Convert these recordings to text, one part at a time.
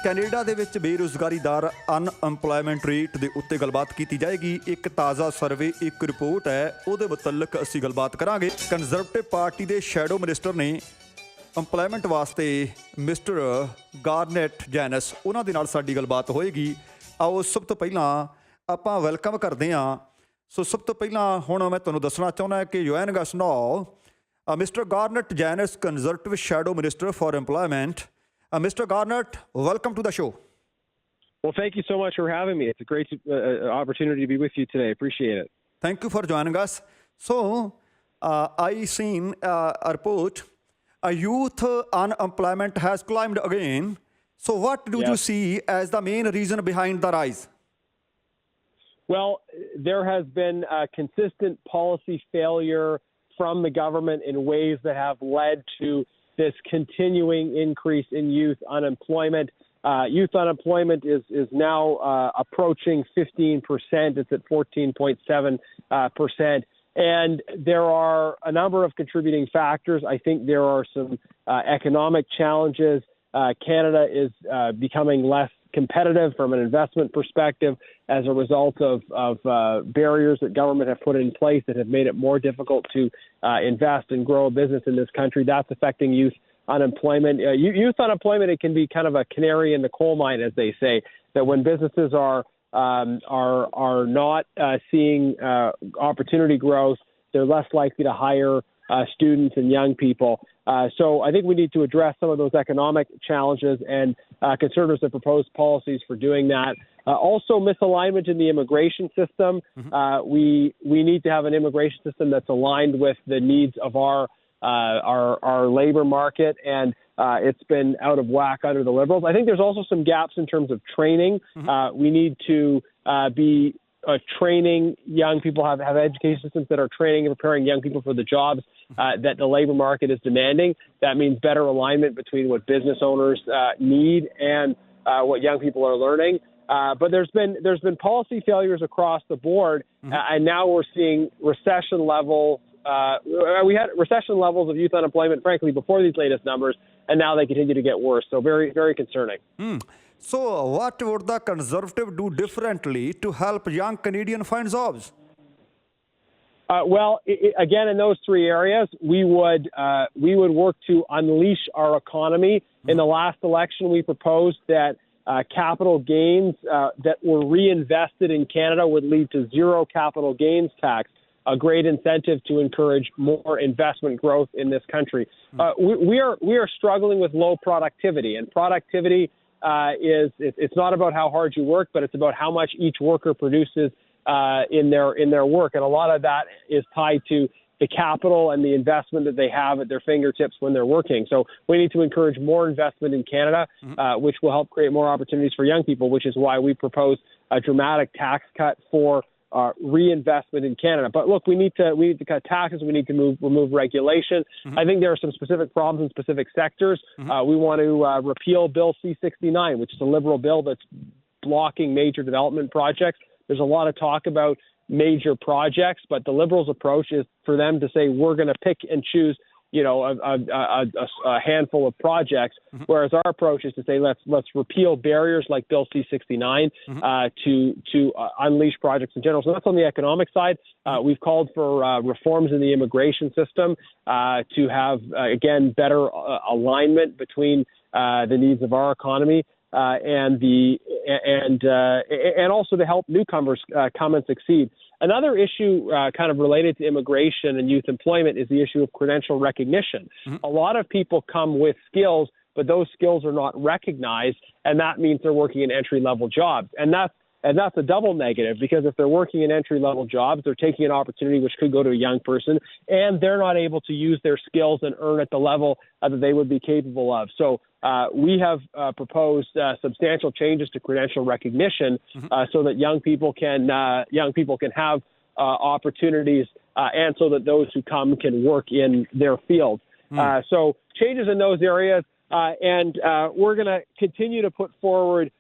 Canada ਦੇ ਵਿੱਚ ਬੇਰੁਜ਼ਗਾਰੀ ਦਰ ਅਨਐਮਪਲੋਇਮੈਂਟ ਰੇਟ ਦੇ ਉੱਤੇ ਗੱਲਬਾਤ ਕੀਤੀ ਜਾਏਗੀ। ਇੱਕ ਤਾਜ਼ਾ ਸਰਵੇ, ਇੱਕ ਰਿਪੋਰਟ ਹੈ, ਉਹਦੇ ਮੁਤਲਕ ਅਸੀਂ ਗੱਲਬਾਤ ਕਰਾਂਗੇ। ਕੰਜ਼ਰਵੇਟਿਵ ਪਾਰਟੀ ਦੇ ਸ਼ੈਡੋ ਮਿਨਿਸਟਰ ਨੇ ਇੰਪਲੋਇਮੈਂਟ ਵਾਸਤੇ ਮਿਸਟਰ ਗਾਰਨੇਟ ਜੈਨਸ, ਉਹਨਾਂ ਦੇ ਨਾਲ ਸਾਡੀ ਗੱਲਬਾਤ ਹੋਏਗੀ। ਆਓ ਸਭ ਤੋਂ ਪਹਿਲਾਂ ਆਪਾਂ ਵੈਲਕਮ ਕਰਦੇ ਹਾਂ। ਸੋ ਸਭ ਤੋਂ ਪਹਿਲਾਂ ਹੁਣ ਮੈਂ ਤੁਹਾਨੂੰ ਦੱਸਣਾ ਚਾਹੁੰਦਾ ਕਿ joining us now, Mr. Garnet Janus, Conservative Shadow Minister for Employment. Mr. Garnet, welcome to the show. Well, thank you so much for having me. It's a great opportunity to be with you today. Appreciate it. Thank you for joining us. So, I seen a report. Youth unemployment has climbed again. So, what do you see as the main reason behind the rise? Well, there has been consistent policy failure from the government in ways that have led to this continuing increase in youth unemployment. Youth unemployment is now approaching 15%. It's at 14.7%. And there are a number of contributing factors. I think there are some economic challenges. Canada is becoming less competitive from an investment perspective as a result of barriers that government have put in place that have made it more difficult to invest and grow a business in this country. That's affecting youth unemployment. Youth unemployment, it can be kind of a canary in the coal mine, as they say, that when businesses are not seeing opportunity growth, they're less likely to hire students and young people. So I think we need to address some of those economic challenges, and Conservatives have proposed policies for doing that. Also, misalignment in the immigration system. We need to have an immigration system that's aligned with the needs of our labor market, and it's been out of whack under the Liberals. I think there's also some gaps in terms of training. We need to be training young people, have education systems that are training and preparing young people for the jobs that the labor market is demanding. That means better alignment between what business owners need and what young people are learning. But there's been policy failures across the board, and now we're seeing recession levels. We had recession levels of youth unemployment, frankly, before these latest numbers, and now they continue to get worse. So very, very concerning. So what would the Conservative do differently to help young Canadians find jobs? Well, again, in those three areas, we would work to unleash our economy. In the last election, we proposed that capital gains that were reinvested in Canada would lead to zero capital gains tax, a great incentive to encourage more investment growth in this country. We are struggling with low productivity, and productivity it's not about how hard you work, but it's about how much each worker produces in their work. And a lot of that is tied to the capital and the investment that they have at their fingertips when they're working. So we need to encourage more investment in Canada, which will help create more opportunities for young people, which is why we propose a dramatic tax cut for reinvestment in Canada. But look, we need to cut taxes. We need to remove regulation. I think there are some specific problems in specific sectors. We want to repeal Bill C-69, which is a Liberal bill that's blocking major development projects. There's a lot of talk about major projects, but the Liberals' approach is for them to say we're going to pick and choose, a handful of projects, whereas our approach is to say let's repeal barriers like Bill C-69 to unleash projects in general. So that's on the economic side. We've called for reforms in the immigration system to have again better alignment between the needs of our economy and also to help newcomers come and succeed. Another issue kind of related to immigration and youth employment is the issue of credential recognition. A lot of people come with skills, but those skills are not recognized, and that means they're working in entry-level jobs. And that's a double negative, because if they're working in entry-level jobs, they're taking an opportunity which could go to a young person, and they're not able to use their skills and earn at the level that they would be capable of. So we have proposed substantial changes to credential recognition so that young people can have opportunities, and so that those who come can work in their field. So changes in those areas, and we're going to continue to put forward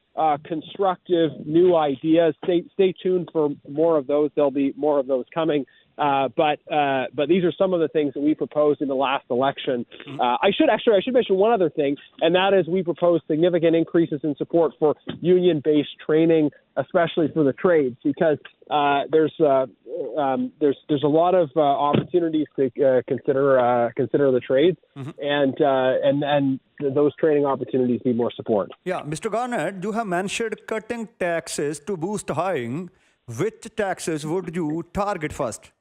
constructive new ideas. Stay tuned for more of those. There'll be more of those coming But these are some of the things that we proposed in the last election. I should mention one other thing, and that is we proposed significant increases in support for union-based training, especially for the trades, because there's a lot of opportunities to consider the trades, and those training opportunities need more support. Yeah, Mr. Garnett, you have mentioned cutting taxes to boost hiring. Which taxes would you target first?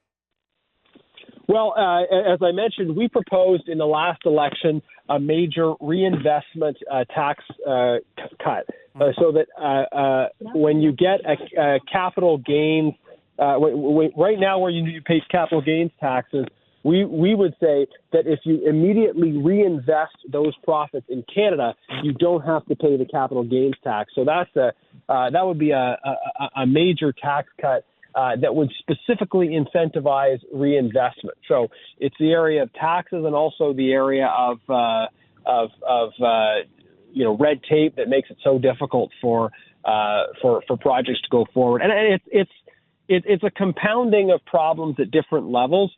Well, as I mentioned, we proposed in the last election a major reinvestment tax cut, so that when you get a capital gains, right now where you pay capital gains taxes, we would say that if you immediately reinvest those profits in Canada, you don't have to pay the capital gains tax. So that would be a major tax cut that would specifically incentivize reinvestment. So it's the area of taxes and also the area of red tape that makes it so difficult for projects to go forward. And it's a compounding of problems at different levels.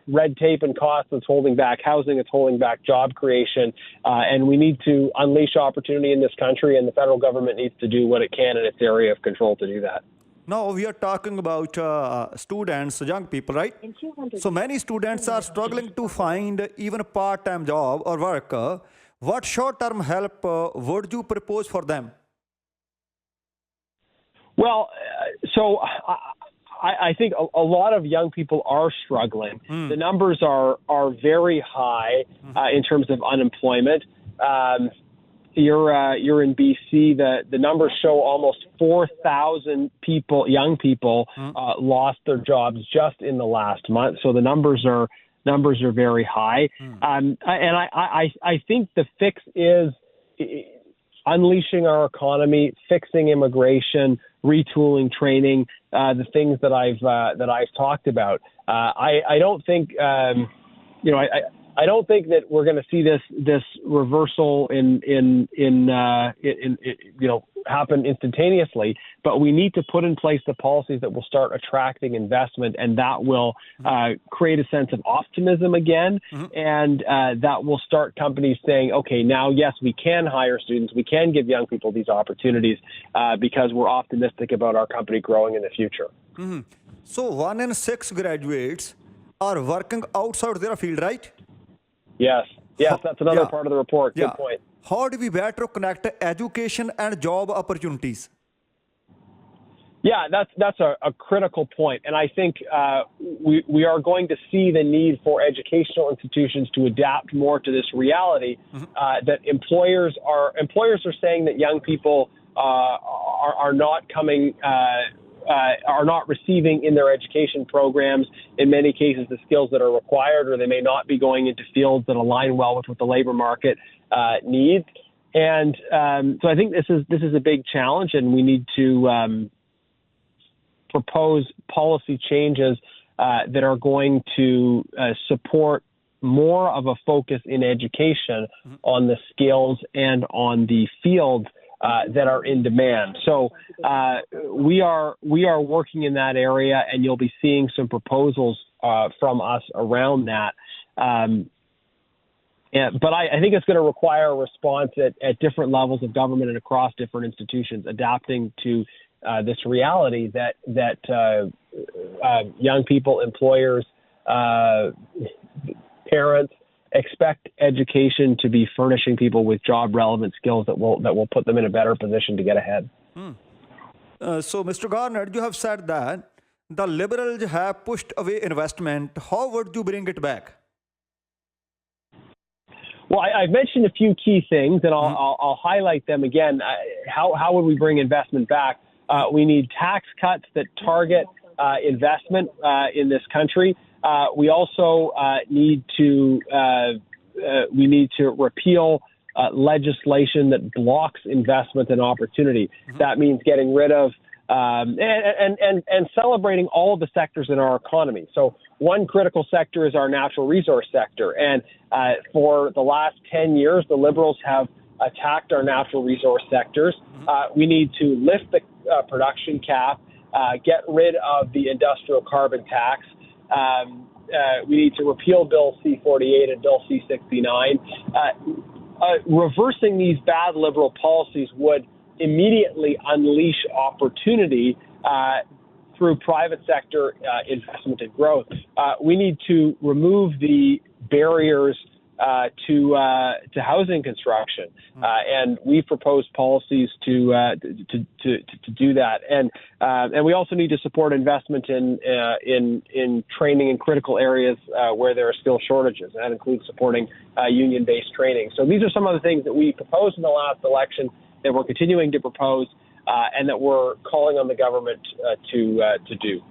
Red tape and costs that's holding back housing, it's holding back job creation, and we need to unleash opportunity in this country, and the federal government needs to do what it can in its area of control to do that. Now we are talking about students, young people, right? So many students are struggling to find even a part-time job or work. What short-term help would you propose for them? Well, so I think a lot of young people are struggling. The numbers are very high in terms of unemployment. You're in BC. The numbers show almost 4,000 young people, lost their jobs just in the last month. So the numbers are very high. And I think the fix is unleashing our economy, fixing immigration, retooling training, the things that I've talked about. I don't think I don't think that we're going to see this reversal happen instantaneously, but we need to put in place the policies that will start attracting investment, and that will create a sense of optimism again, and that will start companies saying, okay, now, yes, we can hire students, we can give young people these opportunities because we're optimistic about our company growing in the future. So 1 in 6 graduates are working outside their field, right? Yes, that's another part of the report. Good point. How do we better connect education and job opportunities? Yeah, that's a critical point, and I think we are going to see the need for educational institutions to adapt more to this reality that employers are saying that young people are not coming. Are not receiving in their education programs, in many cases, the skills that are required, or they may not be going into fields that align well with what the labor market needs. And so I think this is a big challenge, and we need to propose policy changes that are going to support more of a focus in education on the skills and on the fields that are in demand. So we are working in that area, and you'll be seeing some proposals from us around that. But I think it's going to require a response at different levels of government and across different institutions, adapting to this reality that young people, employers, parents expect education to be furnishing people with job-relevant skills that will put them in a better position to get ahead. So, Mr. Garnett, you have said that the Liberals have pushed away investment. How would you bring it back? Well, I've mentioned a few key things, and I'll highlight them again. How would we bring investment back? We need tax cuts that target investment in this country. We also need to repeal legislation that blocks investment and opportunity. That means getting rid of and celebrating all of the sectors in our economy. So one critical sector is our natural resource sector, and for the last 10 years, the Liberals have attacked our natural resource sectors. We need to lift the production cap get rid of the industrial carbon tax. We need to repeal Bill C-48 and Bill C-69. Reversing these bad Liberal policies would immediately unleash opportunity through private sector investment and growth. We need to remove the barriers to housing construction, and we propose policies to do that. And we also need to support investment in training in critical areas where there are skill shortages. And that includes supporting union-based training. So these are some of the things that we proposed in the last election that we're continuing to propose, and that we're calling on the government to do.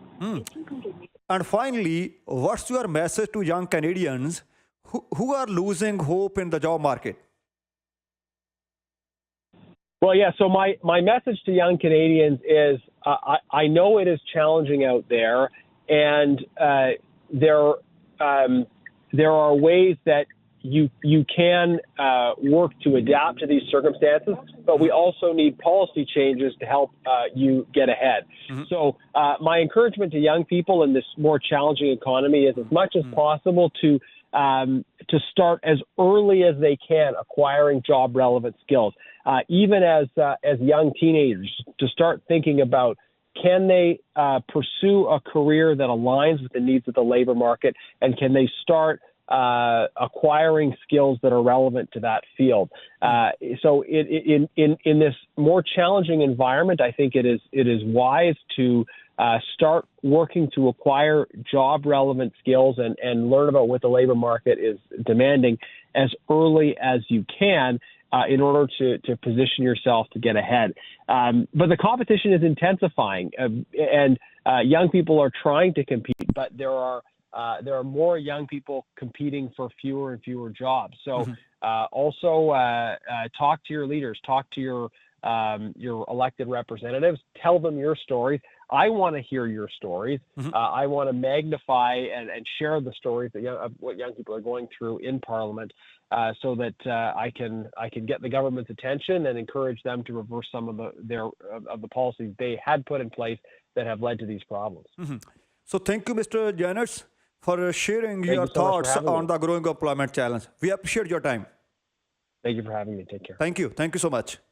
And finally, what's your message to young Canadians who are losing hope in the job market? Well, yeah. So my message to young Canadians is I know it is challenging out there, and there are ways that you can work to adapt to these circumstances, but we also need policy changes to help you get ahead. So my encouragement to young people in this more challenging economy is, as much as possible, to start as early as they can acquiring job relevant skills, even as young teenagers, to start thinking about, can they pursue a career that aligns with the needs of the labor market, and can they start acquiring skills that are relevant to that field. So in this more challenging environment, I think it is wise to start working to acquire job relevant skills and learn about what the labor market is demanding as early as you can, in order to position yourself to get ahead. But the competition is intensifying, and young people are trying to compete, but there are more young people competing for fewer and fewer jobs. So also talk to your leaders, talk to your elected representatives, tell them your stories. I want to hear your stories. I want to magnify and share the stories of what young people are going through in Parliament, so that I can get the government's attention and encourage them to reverse some of the policies they had put in place that have led to these problems. So thank you, Mr. Janets, for sharing your you so much for thoughts having on me. the growing employment challenge. We appreciate your time. Thank you for having me. Take care. Thank you. Thank you so much.